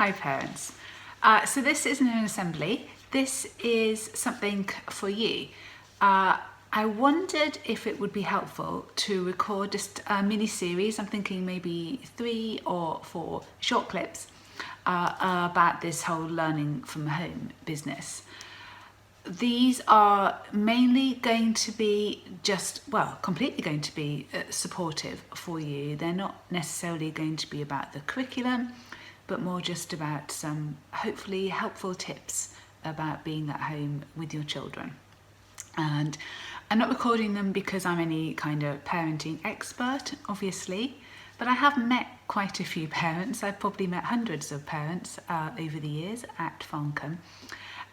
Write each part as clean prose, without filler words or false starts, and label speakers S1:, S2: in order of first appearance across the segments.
S1: Hi parents. So this isn't an assembly, this is something for you. I wondered if it would be helpful to record just a mini series, I'm thinking maybe 3 or 4 short clips about this whole learning from home business. These are mainly going to be completely going to be supportive for you. They're not necessarily going to be about the curriculum, but more just about some hopefully helpful tips about being at home with your children. And I'm not recording them because I'm any kind of parenting expert, obviously, but I have met quite a few parents. I've probably met hundreds of parents over the years at Farncombe.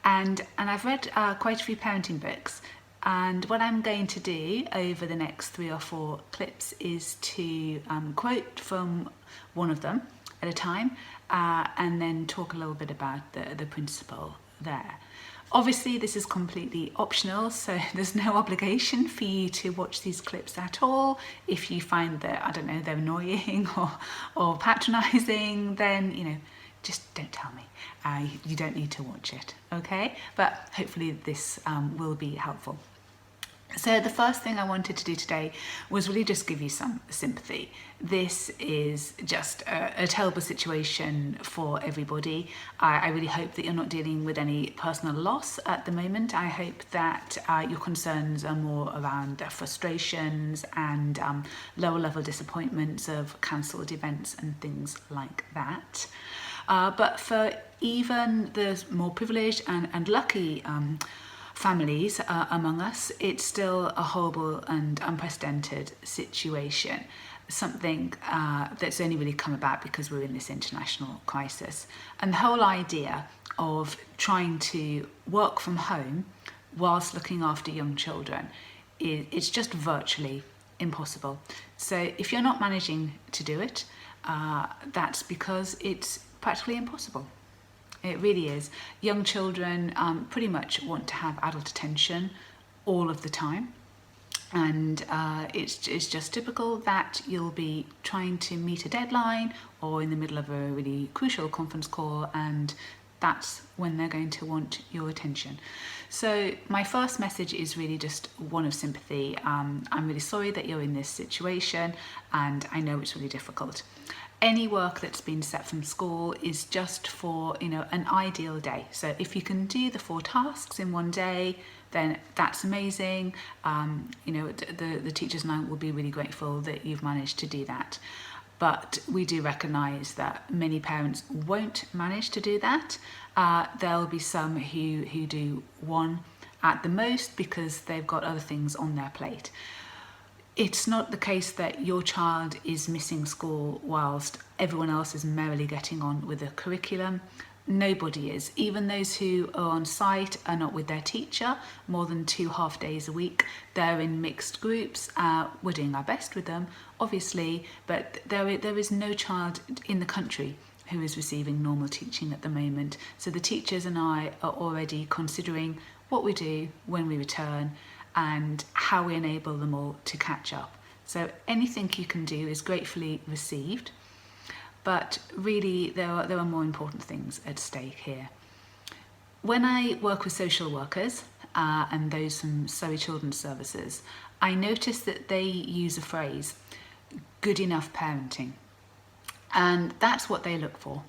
S1: And I've read quite a few parenting books, and what I'm going to do over the next 3 or 4 clips is to quote from one of them at a time and then talk a little bit about the principle there. Obviously this is completely optional, so there's no obligation for you to watch these clips at all. If you find that, I don't know, they're annoying or patronising, then just don't tell me. You don't need to watch it, okay? But hopefully this will be helpful. So the first thing I wanted to do today was really just give you some sympathy. This is just a terrible situation for everybody. I really hope that you're not dealing with any personal loss at the moment. I hope that your concerns are more around frustrations and lower level disappointments of cancelled events and things like that. But for even the more privileged and lucky families among us, it's still a horrible and unprecedented situation. Something that's only really come about because we're in this international crisis. And the whole idea of trying to work from home whilst looking after young children, it's just virtually impossible. So if you're not managing to do it, that's because it's practically impossible. It really is. Young children pretty much want to have adult attention all of the time, and it's just typical that you'll be trying to meet a deadline or in the middle of a really crucial conference call, and that's when they're going to want your attention. So my first message is really just one of sympathy. I'm really sorry that you're in this situation, and I know it's really difficult. Any work that's been set from school is just for an ideal day. So if you can do the 4 tasks in one day, then that's amazing. The teachers and I will be really grateful that you've managed to do that. But we do recognise that many parents won't manage to do that. There'll be some who do 1 at the most because they've got other things on their plate. It's not the case that your child is missing school whilst everyone else is merrily getting on with the curriculum. Nobody is. Even those who are on site are not with their teacher more than 2 half days a week. They're in mixed groups. We're doing our best with them, obviously, but there is no child in the country who is receiving normal teaching at the moment. So the teachers and I are already considering what we do when we return and how we enable them all to catch up. So anything you can do is gratefully received, but really there are more important things at stake here. When I work with social workers and those from Surrey Children's Services, I notice that they use a phrase, good enough parenting, and that's what they look for.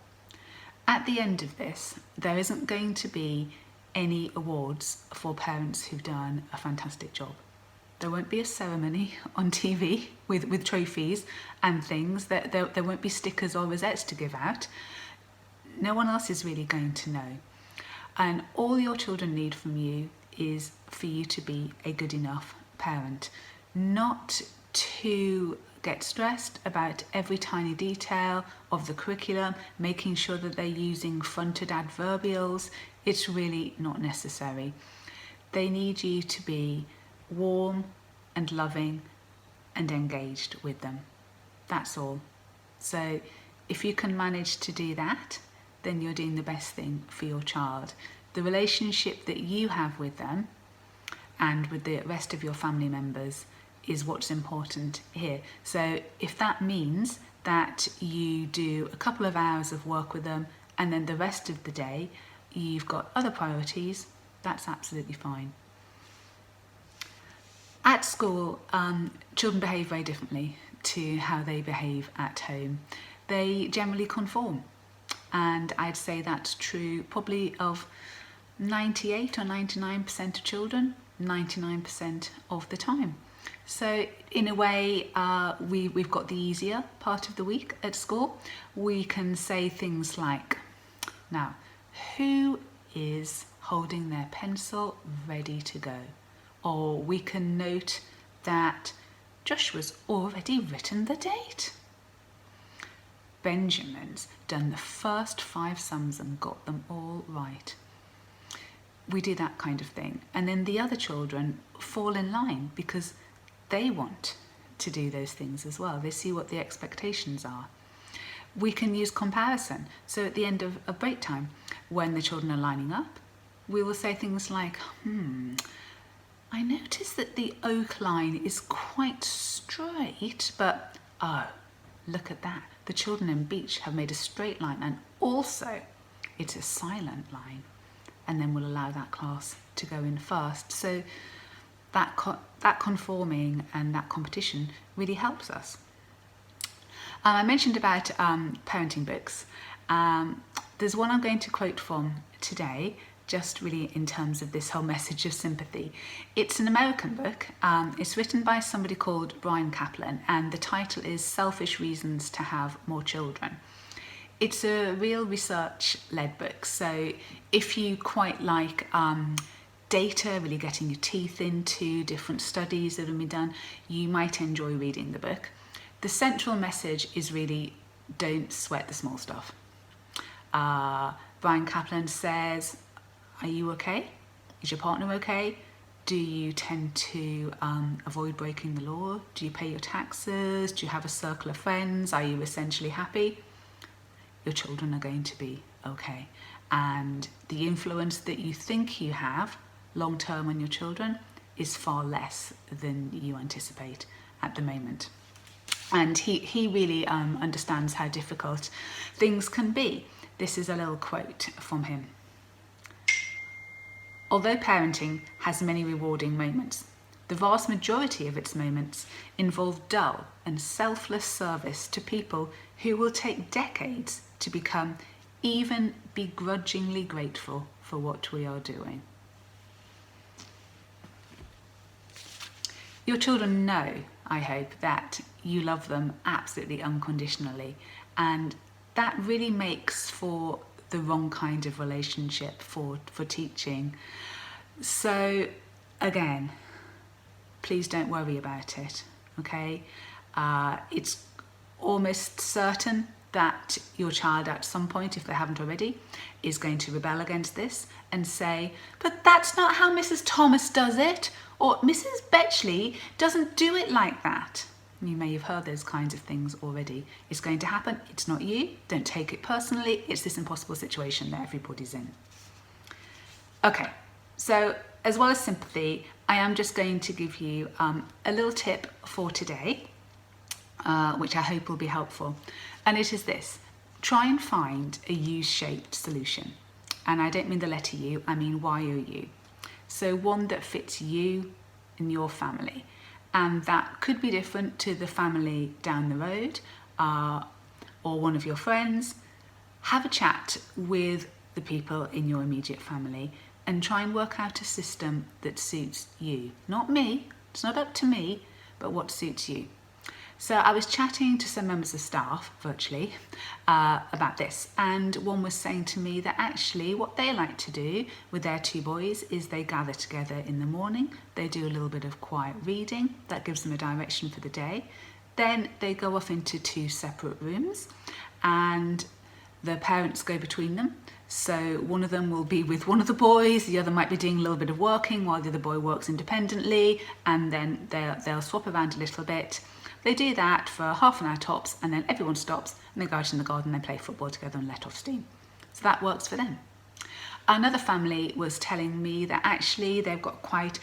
S1: At the end of this, there isn't going to be any awards for parents who've done a fantastic job. There won't be a ceremony on TV with trophies and things. There won't be stickers or rosettes to give out. No one else is really going to know. And all your children need from you is for you to be a good enough parent, not to get stressed about every tiny detail of the curriculum, making sure that they're using fronted adverbials. It's really not necessary. They need you to be warm and loving and engaged with them. That's all. So if you can manage to do that, then you're doing the best thing for your child. The relationship that you have with them and with the rest of your family members is what's important here. So if that means that you do a couple of hours of work with them and then the rest of the day you've got other priorities, that's absolutely fine. At school, children behave very differently to how they behave at home. They generally conform, and I'd say that's true probably of 98 or 99% of children, 99% of the time. So in a way, we've got the easier part of the week at school. We can say things like, now, who is holding their pencil ready to go? Or we can note that Joshua's already written the date. Benjamin's done the first 5 sums and got them all right. We do that kind of thing. And then the other children fall in line because they want to do those things as well. They see what the expectations are. We can use comparison. So at the end of break time, when the children are lining up, we will say things like, I notice that the oak line is quite straight, but oh, look at that. The children in Beach have made a straight line, and also it's a silent line. And then we'll allow that class to go in first. So that conforming and that competition really helps us. I mentioned about parenting books. There's one I'm going to quote from today, just really in terms of this whole message of sympathy. It's an American book. It's written by somebody called Bryan Caplan, and the title is Selfish Reasons to Have More Children. It's a real research-led book, so if you quite like data, really getting your teeth into different studies that have been done, you might enjoy reading the book. The central message is really, don't sweat the small stuff. Bryan Caplan says, are you okay? Is your partner okay? Do you tend to avoid breaking the law? Do you pay your taxes? Do you have a circle of friends? Are you essentially happy? Your children are going to be okay. And the influence that you think you have long term on your children is far less than you anticipate at the moment. And he really understands how difficult things can be. This is a little quote from him. Although parenting has many rewarding moments, the vast majority of its moments involve dull and selfless service to people who will take decades to become even begrudgingly grateful for what we are doing. Your children know, I hope, that you love them absolutely unconditionally, and that really makes for the wrong kind of relationship for teaching. So again, please don't worry about it, okay? It's almost certain that your child at some point, if they haven't already, is going to rebel against this and say, but that's not how Mrs. Thomas does it, or Mrs. Betchley doesn't do it like that. You may have heard those kinds of things already. It's going to happen. It's not you. Don't take it personally. It's this impossible situation that everybody's in. Okay, so as well as sympathy, I am just going to give you a little tip for today, which I hope will be helpful. And it is this: try and find a U-shaped solution. And I don't mean the letter U, I mean Y-O-U. So one that fits you and your family. And that could be different to the family down the road or one of your friends. Have a chat with the people in your immediate family and try and work out a system that suits you. Not me, it's not up to me, but what suits you. So I was chatting to some members of staff virtually about this, and one was saying to me that actually what they like to do with their 2 boys is they gather together in the morning, they do a little bit of quiet reading, that gives them a direction for the day. Then they go off into 2 separate rooms and the parents go between them. So one of them will be with one of the boys, the other might be doing a little bit of working while the other boy works independently, and then they'll swap around a little bit. They do that for half an hour tops, and then everyone stops and they go out in the garden and play football together and let off steam. So that works for them. Another family was telling me that actually they've got quite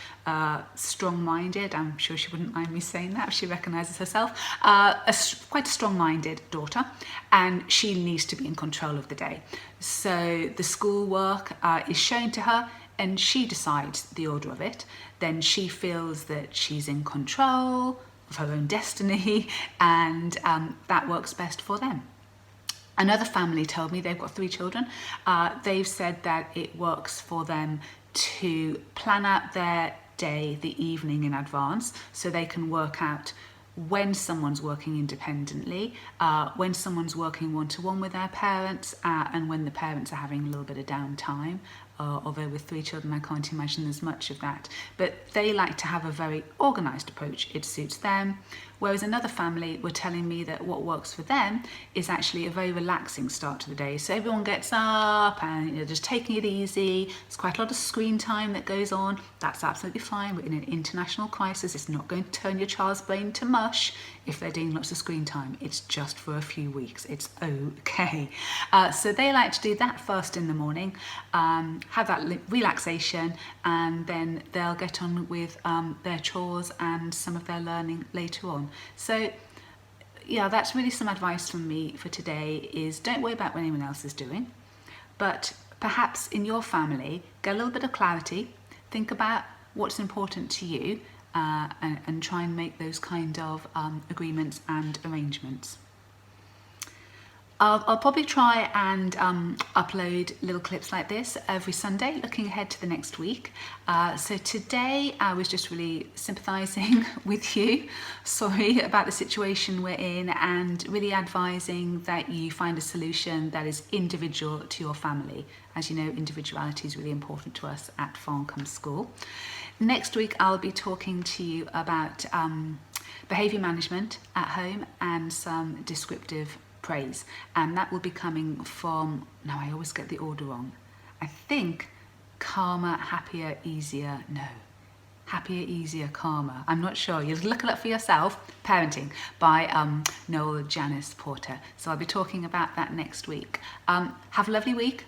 S1: strong-minded, I'm sure she wouldn't mind me saying that if she recognises herself, quite a strong-minded daughter, and she needs to be in control of the day. So the schoolwork is shown to her and she decides the order of it. Then she feels that she's in control of her own destiny, and that works best for them. Another family told me, they've got 3 children, they've said that it works for them to plan out their day the evening in advance so they can work out when someone's working independently, when someone's working one-to-one with their parents, and when the parents are having a little bit of downtime. Although with 3 children I can't imagine there's much of that, but they like to have a very organised approach. It suits them. Whereas another family were telling me that what works for them is actually a very relaxing start to the day. So everyone gets up and just taking it easy. There's quite a lot of screen time that goes on. That's absolutely fine. We're in an international crisis. It's not going to turn your child's brain to mush if they're doing lots of screen time. It's just for a few weeks. It's okay. So they like to do that first in the morning, have that relaxation, and then they'll get on with their chores and some of their learning later on. So yeah, that's really some advice from me for today, is don't worry about what anyone else is doing, but perhaps in your family get a little bit of clarity, think about what's important to you, and try and make those kind of agreements and arrangements. I'll probably try and upload little clips like this every Sunday, looking ahead to the next week. So today I was just really sympathising with you, sorry about the situation we're in, and really advising that you find a solution that is individual to your family. As you know, individuality is really important to us at Farncombe School. Next week I'll be talking to you about behaviour management at home and some descriptive praise, and that will be coming from, now I always get the order wrong, I think Calmer, Happier, Easier, no, Happier, Easier, Calmer, I'm not sure, you'll look it up for yourself, Parenting by Noel Janice Porter. So I'll be talking about that next week. Have a lovely week,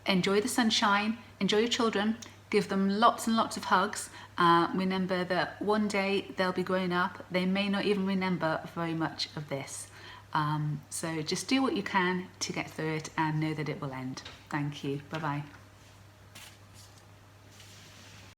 S1: enjoy the sunshine, enjoy your children, give them lots and lots of hugs. Remember that one day they'll be growing up, they may not even remember very much of this. So just do what you can to get through it and know that it will end. Thank you. Bye-bye.